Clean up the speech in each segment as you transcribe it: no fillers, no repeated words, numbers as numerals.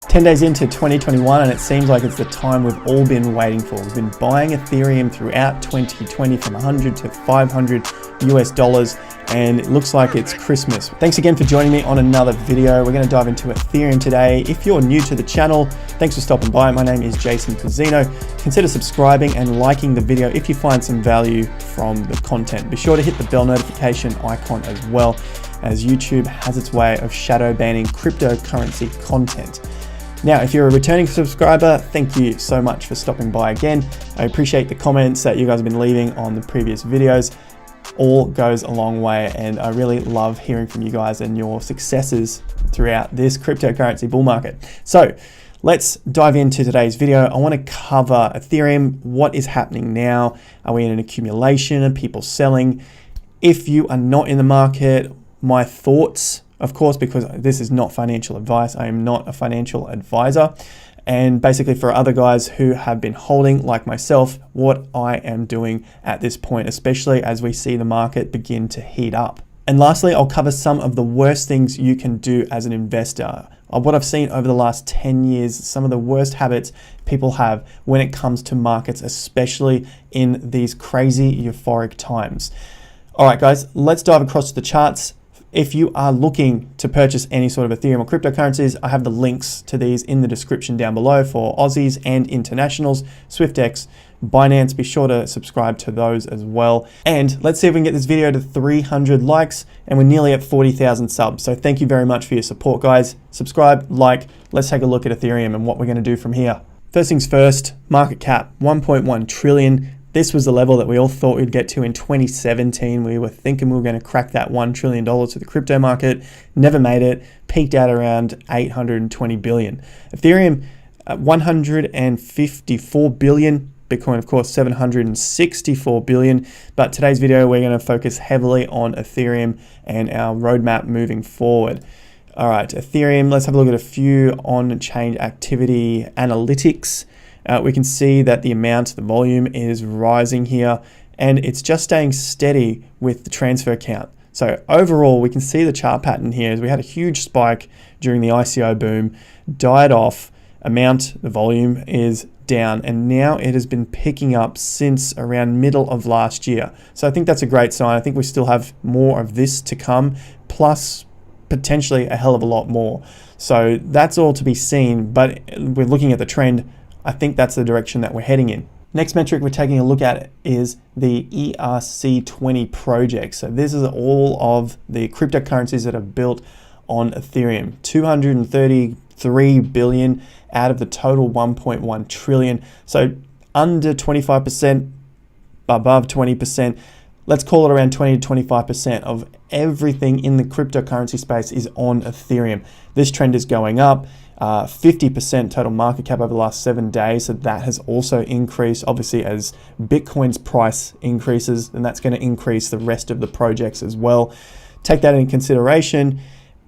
10 days into 2021, and it seems like it's the time we've all been waiting for. We've been buying Ethereum throughout 2020 from 100 to 500 US dollars, and it looks like it's Christmas. Thanks again for joining me on another video. We're going to dive into Ethereum today. If you're new to the channel, thanks for stopping by. My name is Jason Pizzino. Consider subscribing and liking the video if you find some value from the content. Be sure to hit the bell notification icon as well, as YouTube has its way of shadow banning cryptocurrency content. Now, if you're a returning subscriber, thank you so much for stopping by again. I appreciate the comments that you guys have been leaving on the previous videos. All goes a long way, and I really love hearing from you guys and your successes throughout this cryptocurrency bull market. So let's dive into today's video. I want to cover Ethereum. What is happening now? Are we in an accumulation? Are people selling? If you are not in the market, my thoughts, of course, because this is not financial advice. I am not a financial advisor. And basically for other guys who have been holding, like myself, what I am doing at this point, especially as we see the market begin to heat up. And lastly, I'll cover some of the worst things you can do as an investor. What I've seen over the last 10 years, some of the worst habits people have when it comes to markets, especially in these crazy euphoric times. All right, guys, let's dive across to the charts. If you are looking to purchase any sort of Ethereum or cryptocurrencies, I have the links to these in the description down below for Aussies and internationals, SwiftX, Binance. Be sure to subscribe to those as well. And let's see if we can get this video to 300 likes, and we're nearly at 40,000 subs. So thank you very much for your support, guys. Subscribe, like, let's take a look at Ethereum and what we're going to do from here. First things first, market cap, 1.1 trillion. This was the level that we all thought we'd get to in 2017. We were thinking we were going to crack that $1 trillion to the crypto market. Never made it. Peaked out around 820 billion. Ethereum, 154 billion. Bitcoin, of course, 764 billion. But today's video, we're going to focus heavily on Ethereum and our roadmap moving forward. All right, Ethereum, let's have a look at a few on-chain activity analytics. We can see that the amount, the volume is rising here, and it's just staying steady with the transfer count. So overall, we can see the chart pattern here is we had a huge spike during the ICO boom, died off, amount, the volume is down, and now it has been picking up since around middle of last year. So I think that's a great sign. I think we still have more of this to come, plus potentially a hell of a lot more. So that's all to be seen, but we're looking at the trend. I think that's the direction that we're heading in. Next metric we're taking a look at is the ERC20 project. So this is all of the cryptocurrencies that are built on Ethereum. 233 billion out of the total 1.1 trillion. So under 25%, above 20%. Let's call it around 20 to 25% of everything in the cryptocurrency space is on Ethereum. This trend is going up. 50% total market cap over the last 7 days. So that has also increased. Obviously, as Bitcoin's price increases, then that's going to increase the rest of the projects as well. Take that into consideration.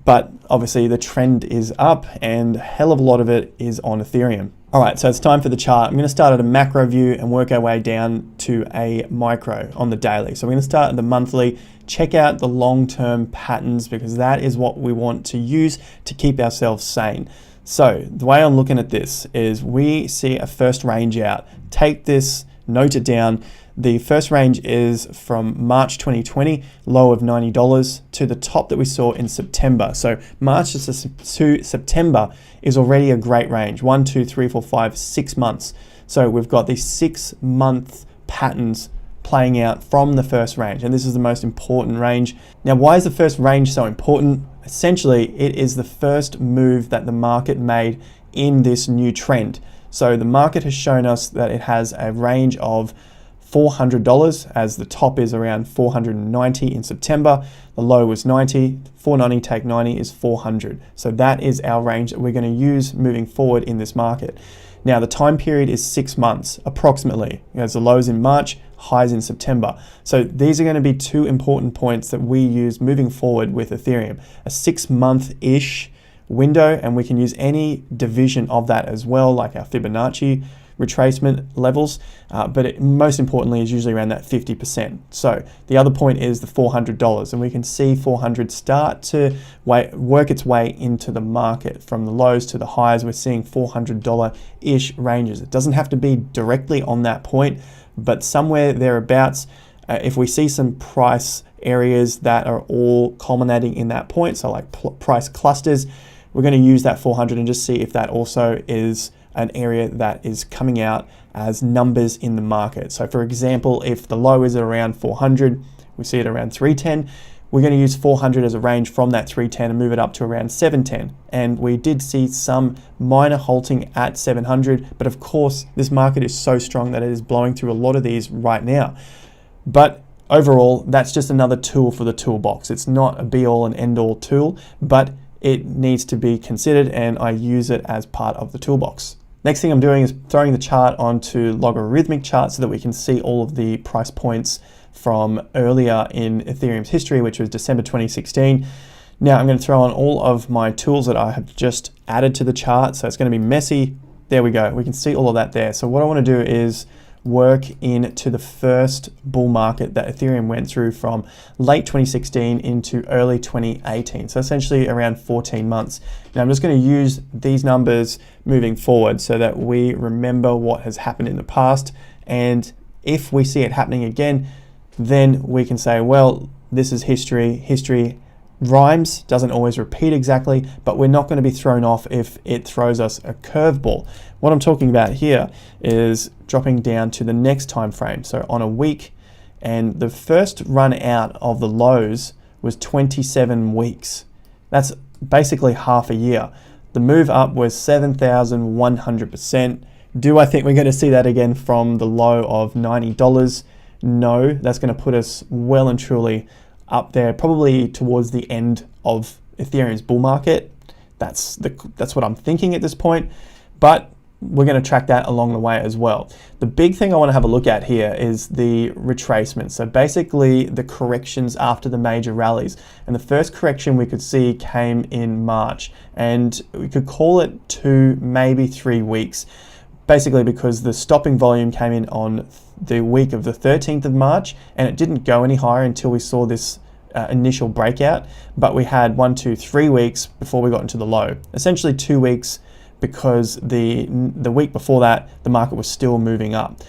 But obviously the trend is up, and a hell of a lot of it is on Ethereum. All right, so it's time for the chart. I'm going to start at a macro view and work our way down to a micro on the daily. So we're going to start at the monthly, check out the long-term patterns, because that is what we want to use to keep ourselves sane. So the way I'm looking at this is we see a first range out. Take this, note it down. The first range is from March 2020, low of $90 to the top that we saw in September. So March to September is already a great range. 1, 2, 3, 4, 5, 6 months. So we've got these 6-month patterns playing out from the first range, and this is the most important range. Now, why is the first range so important? Essentially, it is the first move that the market made in this new trend. So the market has shown us that it has a range of $400, as the top is around 490 in September. The low was 90, 490 take 90 is 400. So that is our range that we're going to use moving forward in this market. Now the time period is 6 months approximately. As the lows in March, highs in September. So these are going to be two important points that we use moving forward with Ethereum. A 6-month-ish window, and we can use any division of that as well, like our Fibonacci retracement levels, but most importantly is usually around that 50%. So the other point is the $400, and we can see 400 start to work its way into the market. From the lows to the highs, we're seeing $400-ish ranges. It doesn't have to be directly on that point, but somewhere thereabouts. If we see some price areas that are all culminating in that point, so like price clusters, we're going to use that 400 and just see if that also is an area that is coming out as numbers in the market. So for example, if the low is at around 400, we see it around 310, we're going to use 400 as a range from that 310 and move it up to around 710. And we did see some minor halting at 700, but of course this market is so strong that it is blowing through a lot of these right now. But overall, that's just another tool for the toolbox. It's not a be-all and end-all tool, but it needs to be considered, and I use it as part of the toolbox. Next thing I'm doing is throwing the chart onto logarithmic chart so that we can see all of the price points from earlier in Ethereum's history, which was December 2016. Now I'm going to throw on all of my tools that I have just added to the chart, so it's going to be messy. There we go. We can see all of that there. So what I want to do is work into the first bull market that Ethereum went through from late 2016 into early 2018. So essentially around 14 months. Now I'm just going to use these numbers moving forward so that we remember what has happened in the past. And if we see it happening again, then we can say, well, this is history. History rhymes, doesn't always repeat exactly, but we're not going to be thrown off if it throws us a curveball. What I'm talking about here is dropping down to the next time frame, so on a week, and the first run out of the lows was 27 weeks. That's basically half a year. The move up was 7,100%. Do I think we're going to see that again from the low of $90? No, that's going to put us well and truly up there, probably towards the end of Ethereum's bull market. That's what I'm thinking at this point, but we're going to track that along the way as well. The big thing I want to have a look at here is the retracement. So basically the corrections after the major rallies. And the first correction we could see came in March, and we could call it 2, maybe 3 weeks, basically because the stopping volume came in on the week of the 13th of March, and it didn't go any higher until we saw this initial breakout. But we had 1, 2, 3 weeks before we got into the low. Essentially 2 weeks, because the week before that, the market was still moving up.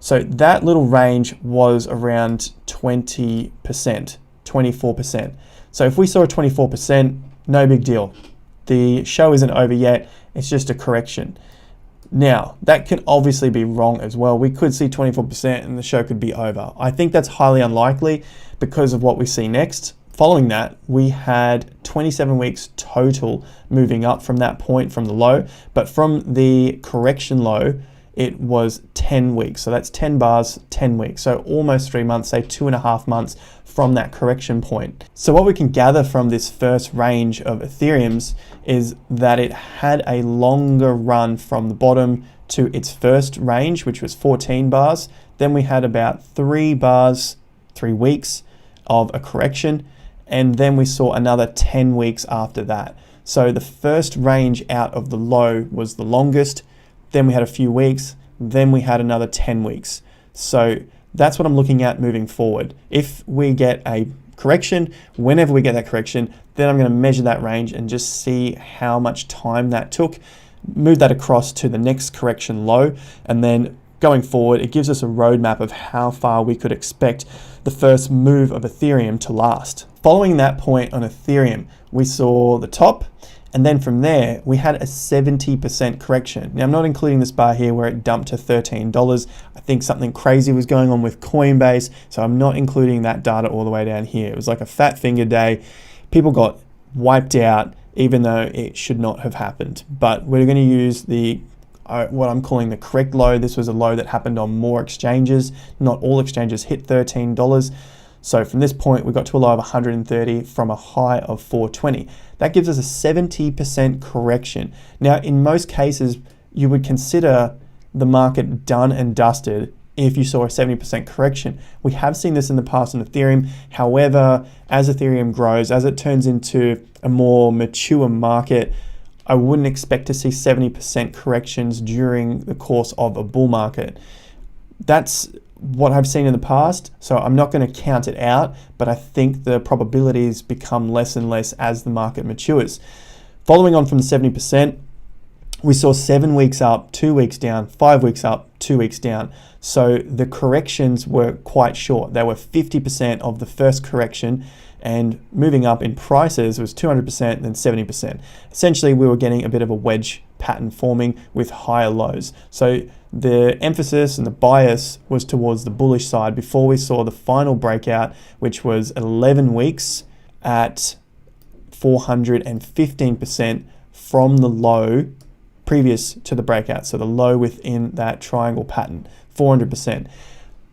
So that little range was around 20%, 24%. So if we saw a 24%, no big deal. The show isn't over yet, it's just a correction. Now, that can obviously be wrong as well. We could see 24% and the show could be over. I think that's highly unlikely because of what we see next. Following that, we had 27 weeks total moving up from that point, from the low, but from the correction low, it was 10 weeks. So that's 10 bars, 10 weeks. So almost 3 months, say 2.5 months from that correction point. So what we can gather from this first range of Ethereum's is that it had a longer run from the bottom to its first range, which was 14 bars. Then we had about 3 bars, 3 weeks of a correction. And then we saw another 10 weeks after that. So the first range out of the low was the longest. Then we had a few weeks. Then we had another 10 weeks. So that's what I'm looking at moving forward. If we get a correction, whenever we get that correction, then I'm going to measure that range and just see how much time that took, move that across to the next correction low, and then going forward, it gives us a roadmap of how far we could expect the first move of Ethereum to last. Following that point on Ethereum, we saw the top, and then from there, we had a 70% correction. Now, I'm not including this bar here where it dumped to $13. I think something crazy was going on with Coinbase, so I'm not including that data all the way down here. It was like a fat finger day. People got wiped out, even though it should not have happened. But we're going to use the what I'm calling the correct low. This was a low that happened on more exchanges. Not all exchanges hit $13. So from this point, we got to a low of 130 from a high of 420. That gives us a 70% correction. Now, in most cases, you would consider the market done and dusted if you saw a 70% correction. We have seen this in the past on Ethereum. However, as Ethereum grows, as it turns into a more mature market, I wouldn't expect to see 70% corrections during the course of a bull market. That's what I've seen in the past, so I'm not going to count it out, but I think the probabilities become less and less as the market matures. Following on from the 70%, we saw 7 weeks up, 2 weeks down, 5 weeks up, 2 weeks down. So the corrections were quite short. They were 50% of the first correction, and moving up in prices was 200%, then 70%. Essentially, we were getting a bit of a wedge pattern forming with higher lows. So the emphasis and the bias was towards the bullish side before we saw the final breakout, which was 11 weeks at 415% from the low previous to the breakout. So the low within that triangle pattern, 400%.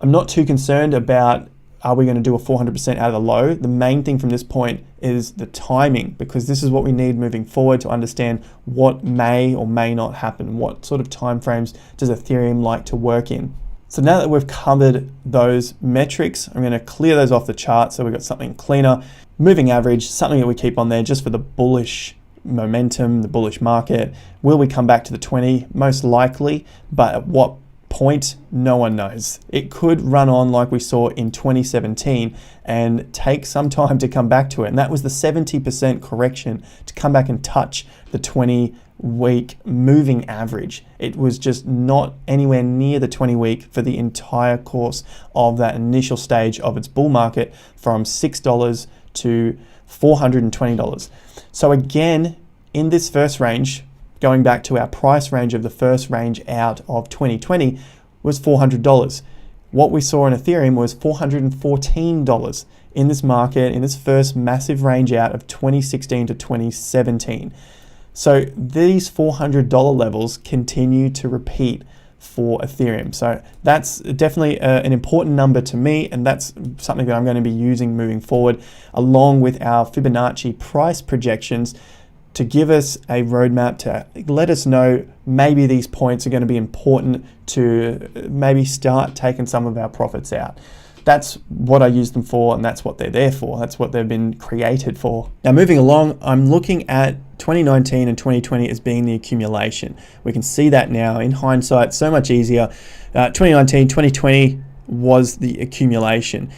I'm not too concerned about are we going to do a 400% out of the low. The main thing from this point is the timing, because this is what we need moving forward to understand what may or may not happen. What sort of timeframes does Ethereum like to work in? So now that we've covered those metrics, I'm going to clear those off the chart so we've got something cleaner. Moving average, something that we keep on there just for the bullish momentum, the bullish market. Will we come back to the 20? Most likely, but at what point? No one knows. It could run on like we saw in 2017 and take some time to come back to it. And that was the 70% correction to come back and touch the 20-week moving average. It was just not anywhere near the 20-week for the entire course of that initial stage of its bull market from $6 to $420. So again, in this first range, going back to our price range of the first range out of 2020 was $400. What we saw in Ethereum was $414 in this market, in this first massive range out of 2016 to 2017. So these $400 levels continue to repeat for Ethereum. So that's definitely an important number to me, and that's something that I'm going to be using moving forward, along with our Fibonacci price projections, to give us a roadmap to let us know maybe these points are going to be important to maybe start taking some of our profits out. That's what I use them for, and that's what they're there for. That's what they've been created for. Now, moving along, I'm looking at 2019 and 2020 as being the accumulation. We can see that now in hindsight, so much easier. 2019, 2020 was the accumulation.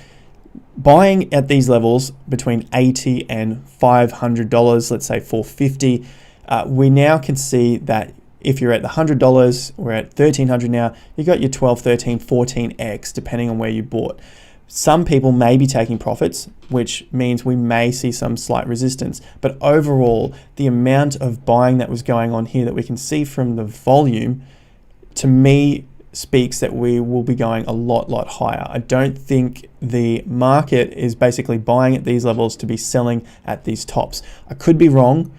Buying at these levels between $80 and $500, let's say $450, we now can see that if you're at the $100, we're at $1,300 now, you got your 12, 13, 14x, depending on where you bought. Some people may be taking profits, which means we may see some slight resistance. But overall, the amount of buying that was going on here that we can see from the volume, to me, speaks that we will be going a lot higher. I don't think the market is basically buying at these levels to be selling at these tops. I could be wrong,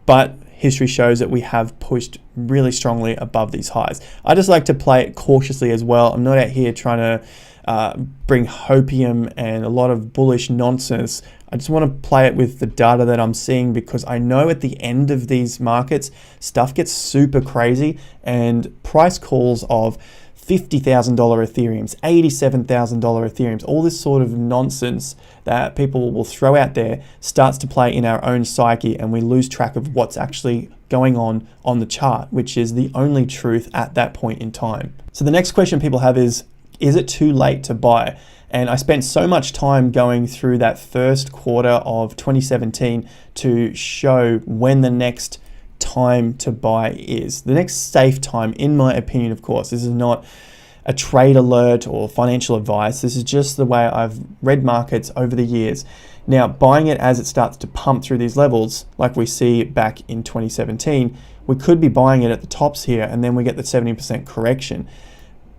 but history shows that we have pushed really strongly above these highs. I just like to play it cautiously as well. I'm not out here trying to bring hopium and a lot of bullish nonsense. I just want to play it with the data that I'm seeing, because I know at the end of these markets, stuff gets super crazy, and price calls of $50,000 Ethereums, $87,000 Ethereums, all this sort of nonsense that people will throw out there starts to play in our own psyche, and we lose track of what's actually going on the chart, which is the only truth at that point in time. So the next question people have is it too late to buy? And I spent so much time going through that first quarter of 2017 to show when the next time to buy is. The next safe time, in my opinion, of course, this is not a trade alert or financial advice. This is just the way I've read markets over the years. Now, buying it as it starts to pump through these levels, like we see back in 2017, we could be buying it at the tops here, and then we get the 70% correction.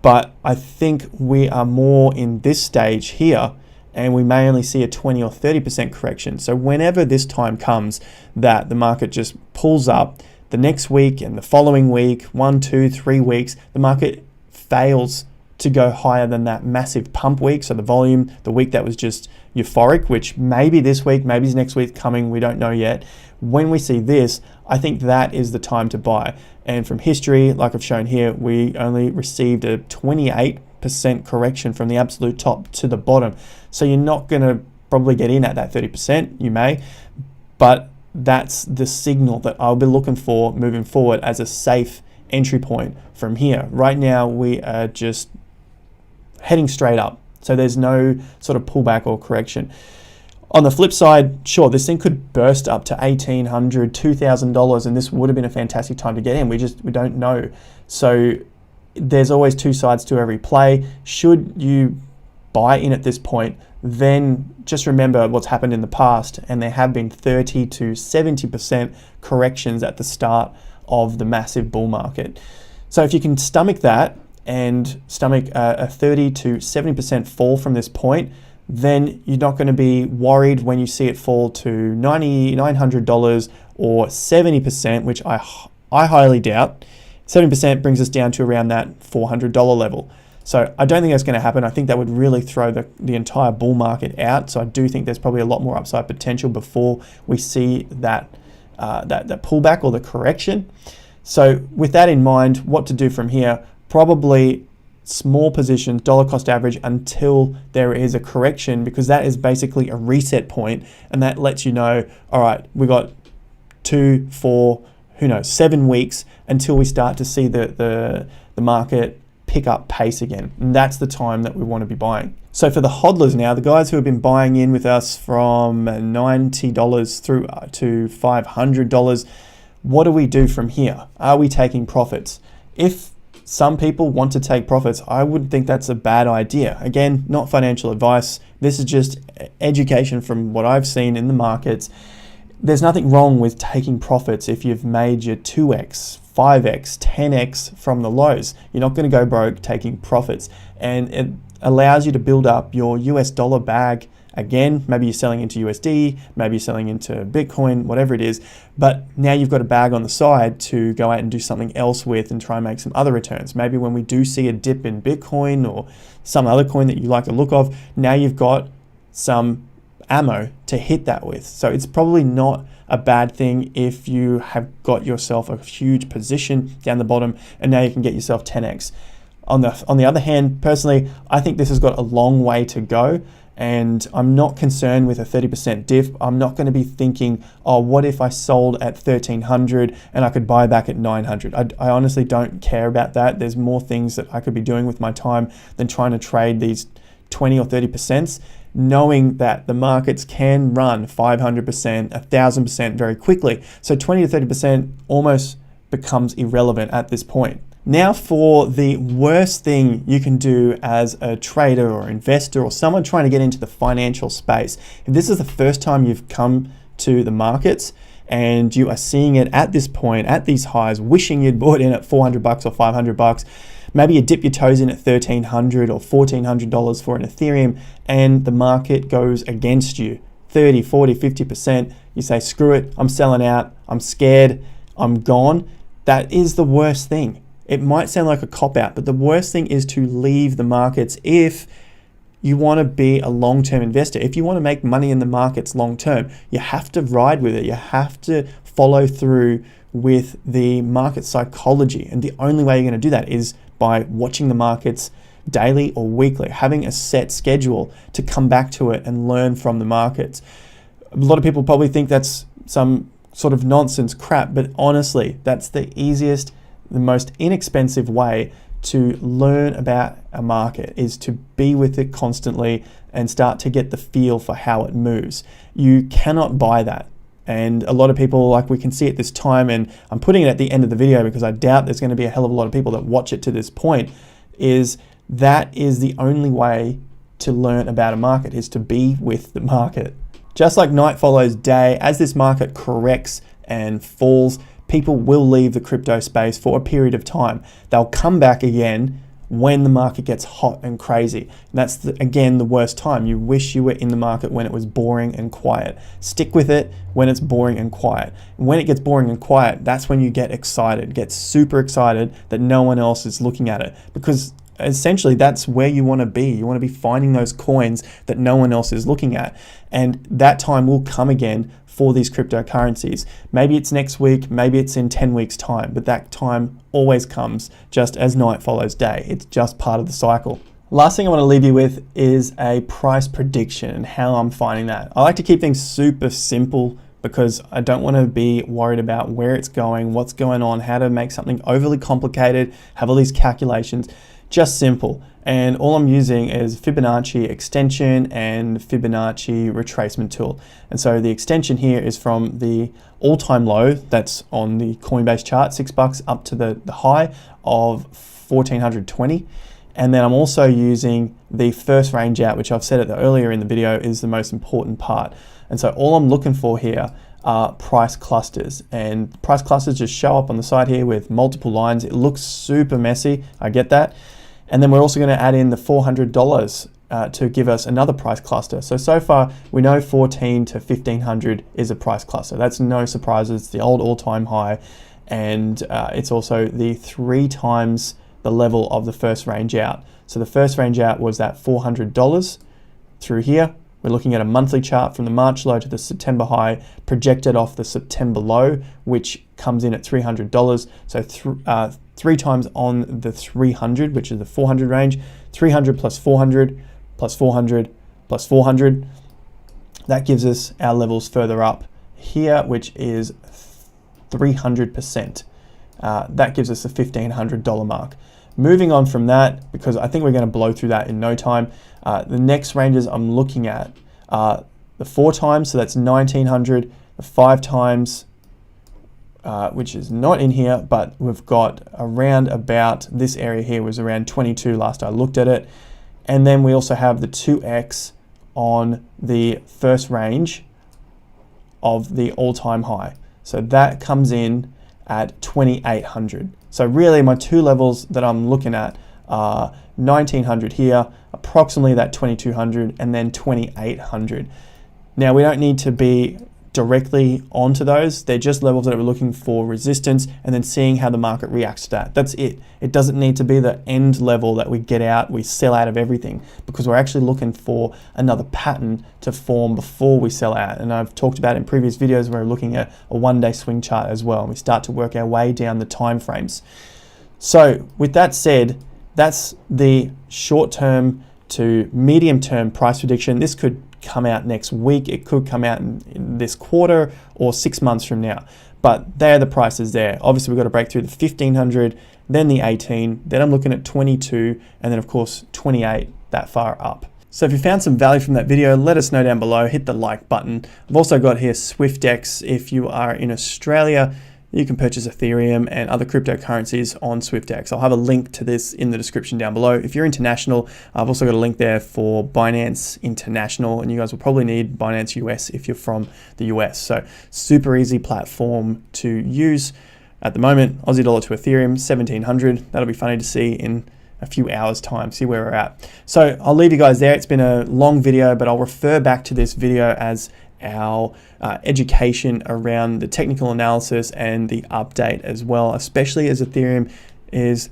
But I think we are more in this stage here, and we may only see a 20 or 30% correction. So whenever this time comes that the market just pulls up, the next week and the following week, 1, 2, 3 weeks, the market fails to go higher than that massive pump week. So the volume, the week that was just euphoric, which maybe this week, maybe next week coming, we don't know yet. When we see this, I think that is the time to buy. And from history, like I've shown here, we only received a 28% correction from the absolute top to the bottom. So you're not going to probably get in at that 30%, you may, but that's the signal that I'll be looking for moving forward as a safe entry point from here. Right now, we are just heading straight up. So there's no sort of pullback or correction. On the flip side, sure, this thing could burst up to $1,800, $2,000, and this would have been a fantastic time to get in. We don't know. So there's always two sides to every play. Should you buy in at this point, then just remember what's happened in the past, and there have been 30 to 70% corrections at the start of the massive bull market. So if you can stomach that and stomach a 30 to 70% fall from this point, then you're not going to be worried when you see it fall to $900 or 70%, which I highly doubt. 70% brings us down to around that $400 level. So I don't think that's going to happen. I think that would really throw the entire bull market out. So I do think there's probably a lot more upside potential before we see that pullback or the correction. So with that in mind, what to do from here? Probably small positions, dollar cost average until there is a correction, because that is basically a reset point, and that lets you know, all right, we got 2, 4, 7 weeks until we start to see the market pick up pace again. And that's the time that we want to be buying. So for the hodlers now, the guys who have been buying in with us from $90 through to $500, what do we do from here? Are we taking profits? If some people want to take profits, I wouldn't think that's a bad idea. Again, not financial advice. This is just education from what I've seen in the markets. There's nothing wrong with taking profits if you've made your 2x, 5x, 10x from the lows. You're not going to go broke taking profits. And it allows you to build up your US dollar bag. Again, maybe you're selling into USD, maybe you're selling into Bitcoin, whatever it is. But now you've got a bag on the side to go out and do something else with and try and make some other returns. Maybe when we do see a dip in Bitcoin or some other coin that you like the look of, now you've got some ammo to hit that with. So it's probably not a bad thing if you have got yourself a huge position down the bottom and now you can get yourself 10x. On the other hand, personally, I think this has got a long way to go. And I'm not concerned with a 30% diff. I'm not going to be thinking, oh, what if I sold at 1,300 and I could buy back at 900? I honestly don't care about that. There's more things that I could be doing with my time than trying to trade these 20 or 30%, knowing that the markets can run 500%, 1,000% very quickly. So 20 to 30% almost becomes irrelevant at this point. Now for the worst thing you can do as a trader or investor or someone trying to get into the financial space. If this is the first time you've come to the markets and you are seeing it at this point, at these highs, wishing you'd bought in at $400 or $500, maybe you dip your toes in at $1,300 or $1,400 for an Ethereum and the market goes against you, 30, 40, 50%, you say, screw it, I'm selling out, I'm scared, I'm gone. That is the worst thing. It might sound like a cop-out, but the worst thing is to leave the markets if you want to be a long-term investor. If you want to make money in the markets long-term, you have to ride with it. You have to follow through with the market psychology. And the only way you're going to do that is by watching the markets daily or weekly, having a set schedule to come back to it and learn from the markets. A lot of people probably think that's some sort of nonsense crap, but honestly, that's the easiest, the most inexpensive way to learn about a market is to be with it constantly and start to get the feel for how it moves. You cannot buy that. And a lot of people, like we can see at this time, and I'm putting it at the end of the video because I doubt there's going to be a hell of a lot of people that watch it to this point, is that is the only way to learn about a market, is to be with the market. Just like night follows day, as this market corrects and falls, people will leave the crypto space for a period of time. They'll come back again when the market gets hot and crazy. And that's, again, the worst time. You wish you were in the market when it was boring and quiet. Stick with it when it's boring and quiet. And when it gets boring and quiet, that's when you get excited, get super excited that no one else is looking at it. Because essentially that's where you want to be. You want to be finding those coins that no one else is looking at. And that time will come again for these cryptocurrencies. Maybe it's next week, maybe it's in 10 weeks time, but that time always comes just as night follows day. It's just part of the cycle. Last thing I want to leave you with is a price prediction and how I'm finding that. I like to keep things super simple because I don't want to be worried about where it's going, what's going on, how to make something overly complicated, have all these calculations. Just simple. And all I'm using is Fibonacci extension and Fibonacci retracement tool. And so the extension here is from the all-time low that's on the Coinbase chart, $6, up to the high of 1420. And then I'm also using the first range out, which I've said it earlier in the video is the most important part. And so all I'm looking for here are price clusters, and price clusters just show up on the side here with multiple lines. It looks super messy, I get that. And then we're also going to add in the $400 to give us another price cluster. So far we know 14 to 1500 is a price cluster. That's no surprises. It's the old all-time high, and it's also the 3 times the level of the first range out. So the first range out was that $400 through here. We're looking at a monthly chart from the March low to the September high, projected off the September low, which comes in at $300. So 3 times on the 300, which is the 400 range, 300 plus 400 plus 400 plus 400. That gives us our levels further up here, which is 300%. That gives us the $1,500 mark. Moving on from that, because I think we're going to blow through that in no time, the next ranges I'm looking at are the 4 times, so that's 1900, the 5 times, which is not in here, but we've got around about this area here was around 22 last I looked at it. And then we also have the 2x on the first range of the all-time high. So that comes in at 2800. So really my 2 levels that I'm looking at are 1900 here, approximately that 2200, and then 2800. Now we don't need to be directly onto those. They're just levels that we're looking for resistance and then seeing how the market reacts to that. That's it. It doesn't need to be the end level that we get out, we sell out of everything, because we're actually looking for another pattern to form before we sell out. And I've talked about in previous videos where we're looking at a 1-day swing chart as well, and we start to work our way down the time frames. So with that said, that's the short-term to medium-term price prediction. This could come out next week, it could come out in this quarter or 6 months from now, but there are the prices there. Obviously we've got to break through the 1500, then the 18, then I'm looking at 22, and then of course 28 that far up. So if you found some value from that video, let us know down below, hit the like button. I've also got here SwiftX. If you are in Australia, you can purchase Ethereum and other cryptocurrencies on SwiftX. I'll have a link to this in the description down below. If you're international, I've also got a link there for Binance International, and you guys will probably need Binance US if you're from the US. So super easy platform to use. At the moment, Aussie dollar to Ethereum, 1700. That'll be funny to see in a few hours time, see where we're at. So I'll leave you guys there. It's been a long video, but I'll refer back to this video as our education around the technical analysis and the update as well, especially as Ethereum is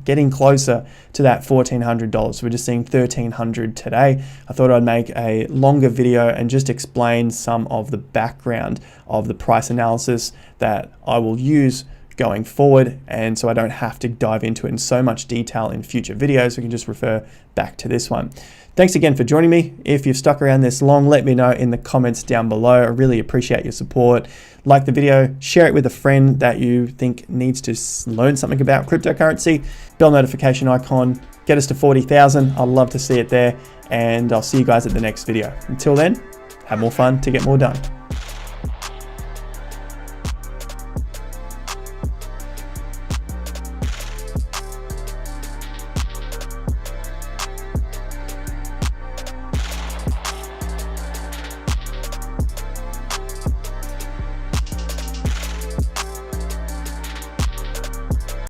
getting closer to that $1,400. So we're just seeing 1,300 today. I thought I'd make a longer video and just explain some of the background of the price analysis that I will use going forward, and so I don't have to dive into it in so much detail in future videos. We can just refer back to this one. Thanks again for joining me. If you've stuck around this long, let me know in the comments down below. I really appreciate your support. Like the video, share it with a friend that you think needs to learn something about cryptocurrency. Bell notification icon, get us to 40,000. I'd love to see it there, and I'll see you guys at the next video. Until then, have more fun to get more done.